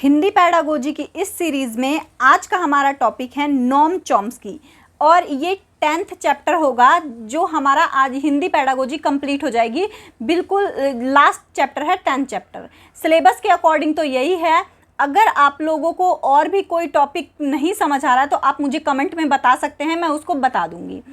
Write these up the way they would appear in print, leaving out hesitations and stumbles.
Hindi pedagogy की इस series में आज का हमारा टॉपिक है नोम चॉम्स्की और ये 10th चैप्टर होगा जो हमारा आज हिंदी पैडागोजी कंप्लीट हो जाएगी। बिल्कुल लास्ट चैप्टर है 10th चैप्टर। सिलेबस के अकॉर्डिंग तो यही है। अगर आप लोगों को और भी कोई टॉपिक नहीं समझ आ रहा है तो आप मुझे कमेंट में बता सकते हैं, मैं उसको बता दूंगी।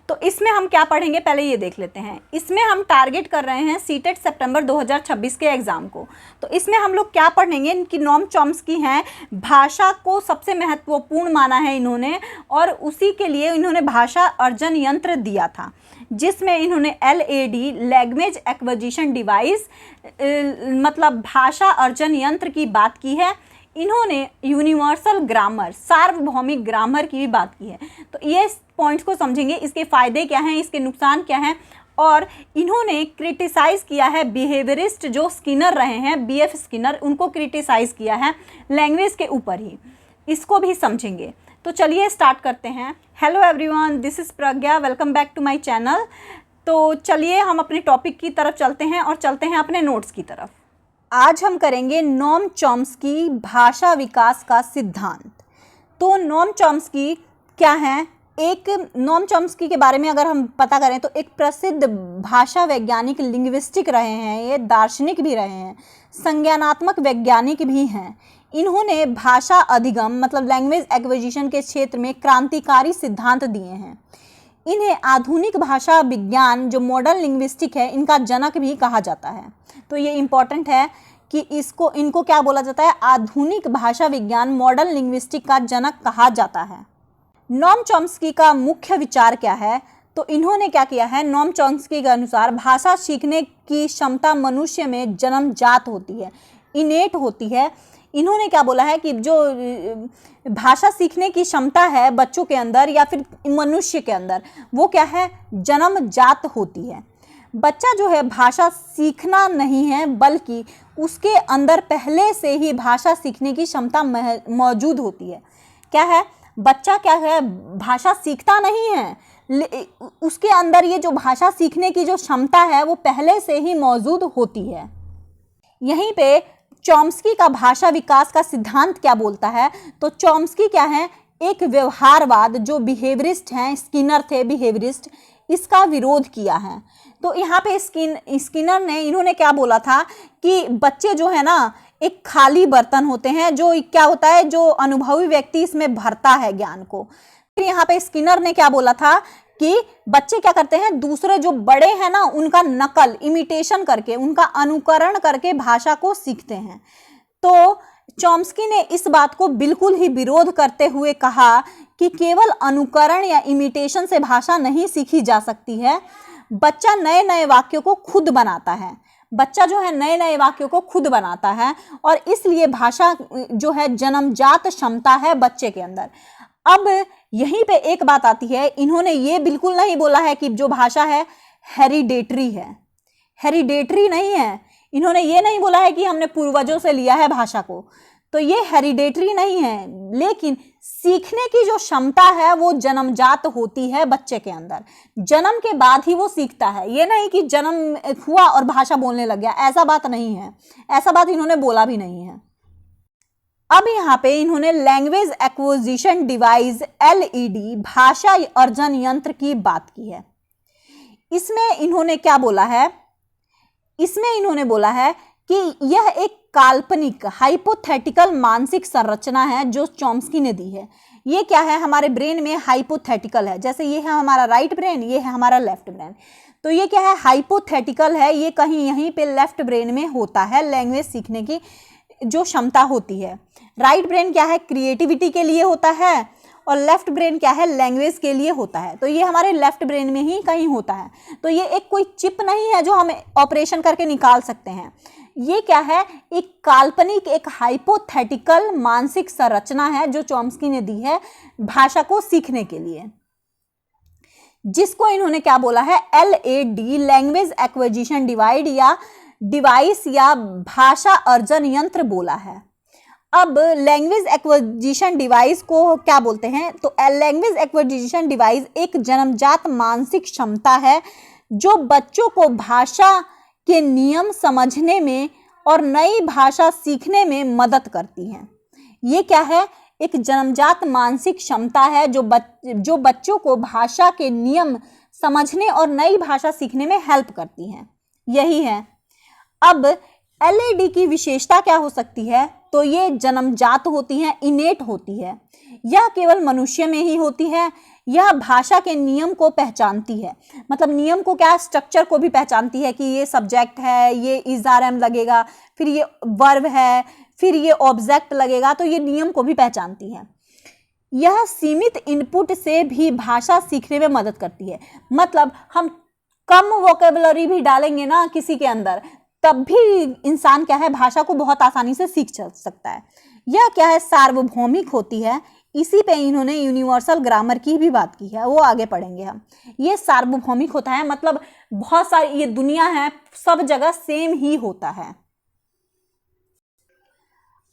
तो इसमें हम क्या पढ़ेंगे पहले ये देख लेते हैं। इसमें हम टारगेट कर रहे हैं सीटेट सितंबर 2026 के एग्ज़ाम को। तो इसमें हम लोग क्या पढ़ेंगे, इनकी नोम चॉम्स्की हैं, भाषा को सबसे महत्वपूर्ण माना है इन्होंने और उसी के लिए इन्होंने भाषा अर्जन यंत्र दिया था जिसमें इन्होंने LAD लैंग्वेज एक्विजिशन डिवाइस मतलब भाषा अर्जन यंत्र की बात की है। इन्होंने यूनिवर्सल ग्रामर सार्वभौमिक ग्रामर की भी बात की है। तो ये पॉइंट्स को समझेंगे, इसके फ़ायदे क्या हैं, इसके नुकसान क्या हैं। और इन्होंने क्रिटिसाइज़ किया है बिहेवियरिस्ट जो स्किनर रहे हैं, BF स्किनर, उनको क्रिटिसाइज़ किया है लैंग्वेज के ऊपर ही, इसको भी समझेंगे। तो चलिए स्टार्ट करते हैं। Hello everyone, this is Pragya, welcome back to my channel. तो चलिए हम अपने टॉपिक की तरफ चलते हैं और चलते हैं अपने नोट्स की तरफ। आज हम करेंगे नोम चॉम्स्की भाषा विकास का सिद्धांत। तो नोम चॉम्स्की क्या है? एक नोम चॉम्स्की के बारे में अगर हम पता करें तो एक प्रसिद्ध भाषा वैज्ञानिक लिंग्विस्टिक रहे हैं, ये दार्शनिक भी रहे हैं, संज्ञानात्मक वैज्ञानिक भी हैं। इन्होंने भाषा अधिगम मतलब लैंग्वेज एक्विजिशन के क्षेत्र में क्रांतिकारी सिद्धांत दिए हैं। इन्हें आधुनिक भाषा विज्ञान जो मॉडर्न लिंग्विस्टिक है इनका जनक भी कहा जाता है। तो ये इम्पॉर्टेंट है कि इनको क्या बोला जाता है, आधुनिक भाषा विज्ञान मॉडर्न लिंग्विस्टिक का जनक कहा जाता है। नोम चॉम्स्की का मुख्य विचार क्या है? तो इन्होंने क्या किया है, नोम चॉम्स्की के अनुसार भाषा सीखने की क्षमता मनुष्य में जन्मजात होती है, इनेट होती है। इन्होंने क्या बोला है कि जो भाषा सीखने की क्षमता है बच्चों के अंदर या फिर मनुष्य के अंदर, वो क्या है, जन्मजात होती है। बच्चा जो है भाषा सीखना नहीं है बल्कि उसके अंदर पहले से ही भाषा सीखने की क्षमता मौजूद होती है। क्या है, बच्चा क्या है, भाषा सीखता नहीं है, उसके अंदर ये जो भाषा सीखने की जो क्षमता है वो पहले से ही मौजूद होती है। यहीं पे चॉम्स्की का भाषा विकास का सिद्धांत क्या बोलता है? तो चॉम्स्की क्या है, एक व्यवहारवाद जो बिहेवियरिस्ट हैं, स्किनर थे बिहेवियरिस्ट, इसका विरोध किया है। तो यहाँ पे स्किनर ने इन्होंने क्या बोला था कि बच्चे जो है ना एक खाली बर्तन होते हैं, जो क्या होता है, जो अनुभवी व्यक्ति इसमें भरता है ज्ञान को। फिर यहाँ पे स्किनर ने क्या बोला था कि बच्चे क्या करते हैं, दूसरे जो बड़े हैं ना उनका नकल इमिटेशन करके, उनका अनुकरण करके भाषा को सीखते हैं। तो चॉम्स्की ने इस बात को बिल्कुल ही विरोध करते हुए कहा कि केवल अनुकरण या इमिटेशन से भाषा नहीं सीखी जा सकती है। बच्चा नए नए वाक्यों को खुद बनाता है, बच्चा जो है नए नए वाक्यों को खुद बनाता है और इसलिए भाषा जो है जन्मजात क्षमता है बच्चे के अंदर। अब यहीं पे एक बात आती है, इन्होंने ये बिल्कुल नहीं बोला है कि जो भाषा है हेरिडेटरी है, हेरिडेटरी नहीं है। इन्होंने ये नहीं बोला है कि हमने पूर्वजों से लिया है भाषा को, तो ये हेरिडेटरी नहीं है, लेकिन सीखने की जो क्षमता है वो जन्मजात होती है बच्चे के अंदर, जन्म के बाद ही वो सीखता है। ये नहीं कि जन्म हुआ और भाषा बोलने लग गया, ऐसा बात नहीं है, ऐसा बात इन्होंने बोला भी नहीं है। अब यहाँ पे इन्होंने लैंग्वेज एक्विजिशन डिवाइस LED भाषा अर्जन यंत्र की बात की है। इसमें इन्होंने क्या बोला है, इसमें इन्होंने बोला है कि यह एक काल्पनिक हाइपोथेटिकल मानसिक संरचना है जो चॉम्स्की ने दी है। ये क्या है, हमारे ब्रेन में हाइपोथेटिकल है, जैसे ये है हमारा राइट ब्रेन, ये है हमारा लेफ्ट ब्रेन। तो ये क्या है, हाइपोथेटिकल है, ये कहीं यहीं पे लेफ्ट ब्रेन में होता है लैंग्वेज सीखने की जो क्षमता होती है। राइट ब्रेन क्या है, क्रिएटिविटी के लिए होता है और लेफ्ट ब्रेन क्या है, लैंग्वेज के लिए होता है। तो ये हमारे लेफ्ट ब्रेन में ही कहीं होता है। तो ये एक कोई चिप नहीं है जो हम ऑपरेशन करके निकाल सकते हैं। ये क्या है, एक काल्पनिक एक हाइपोथेटिकल मानसिक संरचना है जो चॉम्स्की ने दी है भाषा को सीखने के लिए, जिसको इन्होंने क्या बोला है, LAD लैंग्वेज एक्विजिशन डिवाइस या भाषा अर्जन यंत्र बोला है। अब लैंग्वेज एक्विजिशन डिवाइस को क्या बोलते हैं? तो लैंग्वेज एक्विजिशन डिवाइस एक जन्मजात मानसिक क्षमता है जो बच्चों को भाषा के नियम समझने में और नई भाषा सीखने में मदद करती हैं। ये क्या है? एक जन्मजात मानसिक क्षमता है जो बच्चों को भाषा के नियम समझने और नई भाषा सीखने में हेल्प करती हैं। यही है। अब एलईडी की विशेषता क्या हो सकती है? तो ये जन्मजात होती है, इनेट होती है। यह केवल मनुष्य में ही होती है। यह भाषा के नियम को पहचानती है, मतलब नियम को क्या, स्ट्रक्चर को भी पहचानती है कि ये सब्जेक्ट है, ये इज आर एम लगेगा, फिर ये वर्ब है, फिर ये ऑब्जेक्ट लगेगा, तो ये नियम को भी पहचानती है। यह सीमित इनपुट से भी भाषा सीखने में मदद करती है। मतलब हम कम वोकेबलरी भी डालेंगे ना किसी के अंदर, तब भी इंसान क्या है, भाषा को बहुत आसानी से सीख सकता है। यह क्या है, सार्वभौमिक होती है। इसी पे इन्होंने यूनिवर्सल ग्रामर की भी बात की है, वो आगे पढ़ेंगे हम। ये सार्वभौमिक होता है, मतलब बहुत सारी ये दुनिया है, सब जगह सेम ही होता है।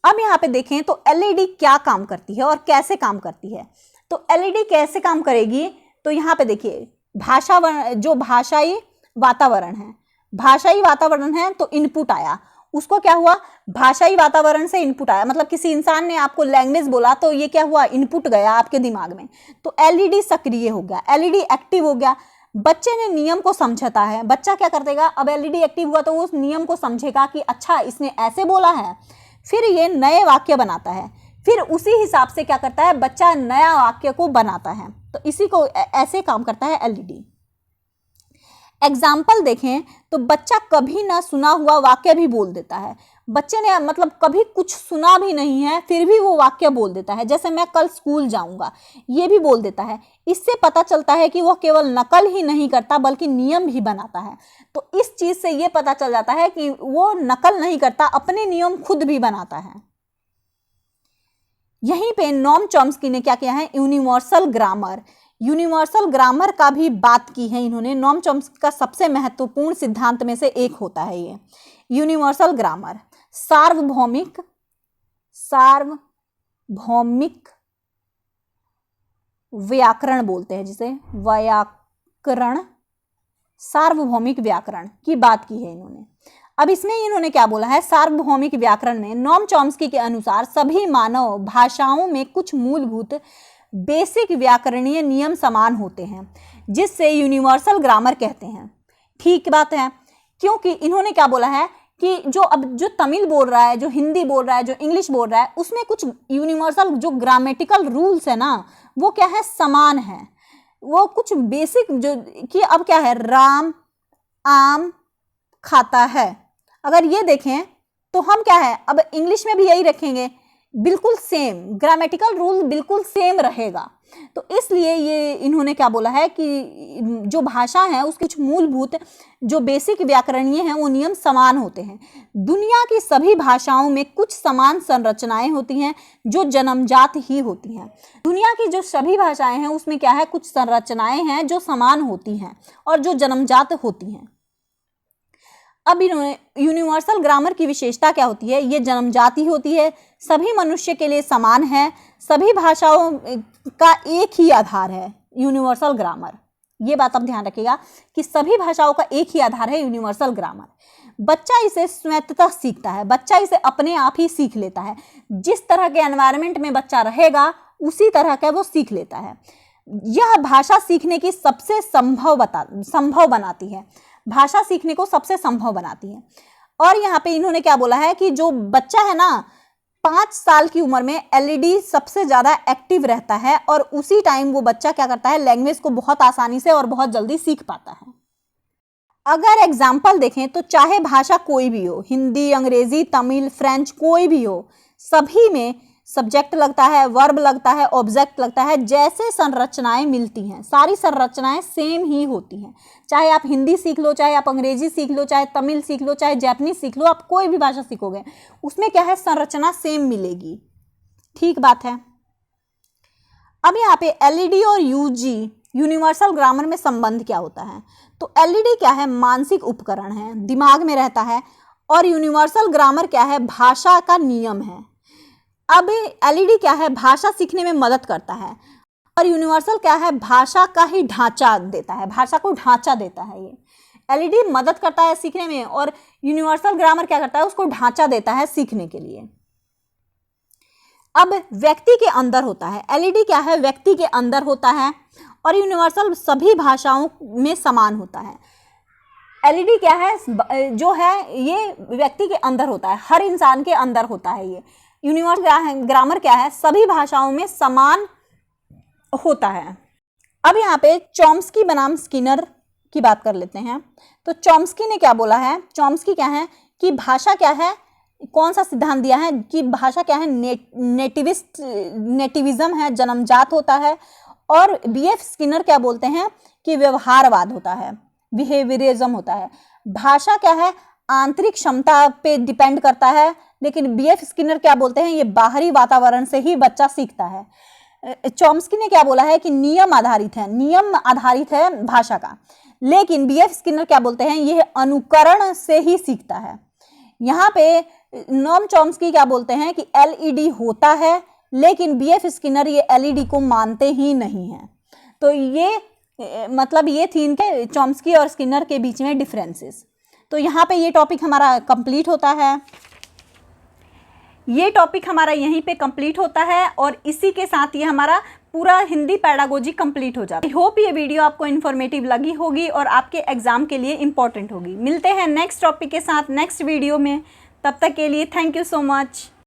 अब यहाँ पे देखें तो एलईडी क्या काम करती है और कैसे काम करती है। तो एलईडी कैसे काम करेगी, तो यहाँ पे देखिए जो भाषाई वातावरण है, तो इनपुट आया, उसको क्या हुआ, भाषाई वातावरण से इनपुट आया, मतलब किसी इंसान ने आपको लैंग्वेज बोला तो ये क्या हुआ, इनपुट गया आपके दिमाग में, तो एलईडी सक्रिय हो गया, एलईडी एक्टिव हो गया। बच्चे ने नियम को समझता है, बच्चा क्या कर देगा, अब एलईडी एक्टिव हुआ तो वो उस नियम को समझेगा कि अच्छा इसने ऐसे बोला है, फिर ये नए वाक्य बनाता है, फिर उसी हिसाब से क्या करता है, बच्चा नया वाक्य को बनाता है। तो इसी को ऐसे काम करता है एलईडी। एग्जाम्पल देखें तो बच्चा कभी ना सुना हुआ वाक्य भी बोल देता है। बच्चे ने मतलब कभी कुछ सुना भी नहीं है, फिर भी वो वाक्य बोल देता है। जैसे मैं कल स्कूल जाऊंगा, ये भी बोल देता है। इससे पता चलता है कि वह केवल नकल ही नहीं करता बल्कि नियम भी बनाता है। तो इस चीज से ये पता चल जाता है कि वो नकल नहीं करता, अपने नियम खुद भी बनाता है। यहीं पे नोम चॉम्स्की ने क्या किया है, यूनिवर्सल ग्रामर का भी बात की है इन्होंने। नोम चॉम्स्की का सबसे महत्वपूर्ण सिद्धांत में से एक होता है ये यूनिवर्सल ग्रामर। सार्वभौमिक व्याकरण बोलते हैं जिसे, व्याकरण, सार्वभौमिक व्याकरण की बात की है इन्होंने। अब इसमें इन्होंने क्या बोला है, सार्वभौमिक व्याकरण में नोम चॉम्स्की के अनुसार सभी मानव भाषाओं में कुछ मूलभूत बेसिक व्याकरणीय नियम समान होते हैं, जिससे यूनिवर्सल ग्रामर कहते हैं। ठीक बात है, क्योंकि इन्होंने क्या बोला है कि जो तमिल बोल रहा है, जो हिंदी बोल रहा है, जो इंग्लिश बोल रहा है, उसमें कुछ यूनिवर्सल जो ग्रामेटिकल रूल्स है ना, वो क्या है, समान है। वो कुछ बेसिक जो कि अब क्या है, राम आम खाता है, अगर ये देखें तो हम क्या है, अब इंग्लिश में भी यही रखेंगे, बिल्कुल सेम ग्रामेटिकल रूल बिल्कुल सेम रहेगा। तो इसलिए ये इन्होंने क्या बोला है कि जो भाषा है उसके कुछ मूलभूत जो बेसिक व्याकरणीय हैं वो नियम समान होते हैं। दुनिया की सभी भाषाओं में कुछ समान संरचनाएं होती हैं जो जन्मजात ही होती हैं। दुनिया की जो सभी भाषाएं हैं उसमें क्या है, कुछ संरचनाएं हैं जो समान होती हैं और जो जन्मजात होती हैं। अब इन्होंने यूनिवर्सल ग्रामर की विशेषता क्या होती है, ये जन्मजाति होती है, सभी मनुष्य के लिए समान है, सभी भाषाओं का एक ही आधार है यूनिवर्सल ग्रामर। ये बात आप ध्यान रखिएगा कि सभी भाषाओं का एक ही आधार है यूनिवर्सल ग्रामर। बच्चा इसे स्वतः सीखता है, बच्चा इसे अपने आप ही सीख लेता है। जिस तरह के एनवायरनमेंट में बच्चा रहेगा उसी तरह का वो सीख लेता है। यह भाषा सीखने की सबसे संभव बनाती है, भाषा सीखने को सबसे संभव बनाती है। और यहाँ पे इन्होंने क्या बोला है कि जो बच्चा है ना 5 साल की उम्र में एलईडी सबसे ज्यादा एक्टिव रहता है और उसी टाइम वो बच्चा क्या करता है, लैंग्वेज को बहुत आसानी से और बहुत जल्दी सीख पाता है। अगर एग्जाम्पल देखें तो चाहे भाषा कोई भी हो, हिंदी, अंग्रेजी, तमिल, फ्रेंच, कोई भी हो, सभी में सब्जेक्ट लगता है, वर्ब लगता है, ऑब्जेक्ट लगता है। जैसे संरचनाएं मिलती हैं, सारी संरचनाएं सेम ही होती हैं। चाहे आप हिंदी सीख लो, चाहे आप अंग्रेजी सीख लो, चाहे तमिल सीख लो, चाहे जापानीज सीख लो, आप कोई भी भाषा सीखोगे उसमें क्या है, संरचना सेम मिलेगी। ठीक बात है। अब यहाँ पे एलईडी और यूजी यूनिवर्सल ग्रामर में संबंध क्या होता है, तो एलईडी क्या है, मानसिक उपकरण है, दिमाग में रहता है, और यूनिवर्सल ग्रामर क्या है, भाषा का नियम है। अब एलईडी क्या है, भाषा सीखने में मदद करता है, और यूनिवर्सल क्या है, भाषा का ही ढांचा देता है, भाषा को ढांचा देता है। एलईडी मदद करता है सीखने में और यूनिवर्सल ग्रामर क्या करता है, उसको ढांचा देता है सीखने के लिए। अब व्यक्ति के अंदर होता है, एलईडी क्या है, व्यक्ति के अंदर होता है और यूनिवर्सल सभी भाषाओं में समान होता है। एलईडी क्या है, जो है ये व्यक्ति के अंदर होता है, हर इंसान के अंदर होता है। ये यूनिवर्सल क्या है, ग्रामर क्या है, सभी भाषाओं में समान होता है। अब यहाँ पे चॉम्स्की बनाम स्किनर की बात कर लेते हैं। तो चॉम्स्की ने क्या बोला है, चॉम्स्की क्या है कि भाषा क्या है, कौन सा सिद्धांत दिया है कि भाषा क्या है, नेटिविज्म है, जन्मजात होता है। और बीएफ स्किनर क्या बोलते हैं कि व्यवहारवाद होता है, बिहेवियरिज्म होता है। भाषा क्या है, आंतरिक क्षमता पे डिपेंड करता है, लेकिन बीएफ स्किनर क्या बोलते हैं, ये बाहरी वातावरण से ही बच्चा सीखता है। चॉम्स्की ने क्या बोला है कि नियम आधारित है भाषा का, लेकिन बीएफ स्किनर क्या बोलते हैं, ये अनुकरण से ही सीखता है। यहाँ पे नोम चॉम्स्की क्या बोलते हैं कि एलईडी होता है, लेकिन बीएफ स्किनर ये एलईडी को मानते ही नहीं है। तो ये मतलब ये थी इनके चॉम्स्की और स्किनर के बीच में डिफरेंसेस। तो यहाँ पे ये टॉपिक हमारा कंप्लीट होता है, ये टॉपिक हमारा यहीं पे कंप्लीट होता है और इसी के साथ ये हमारा पूरा हिंदी पेडागोजी कंप्लीट हो जाता है। आई होप ये वीडियो आपको इन्फॉर्मेटिव लगी होगी और आपके एग्जाम के लिए इंपॉर्टेंट होगी। मिलते हैं नेक्स्ट टॉपिक के साथ नेक्स्ट वीडियो में, तब तक के लिए थैंक यू सो मच।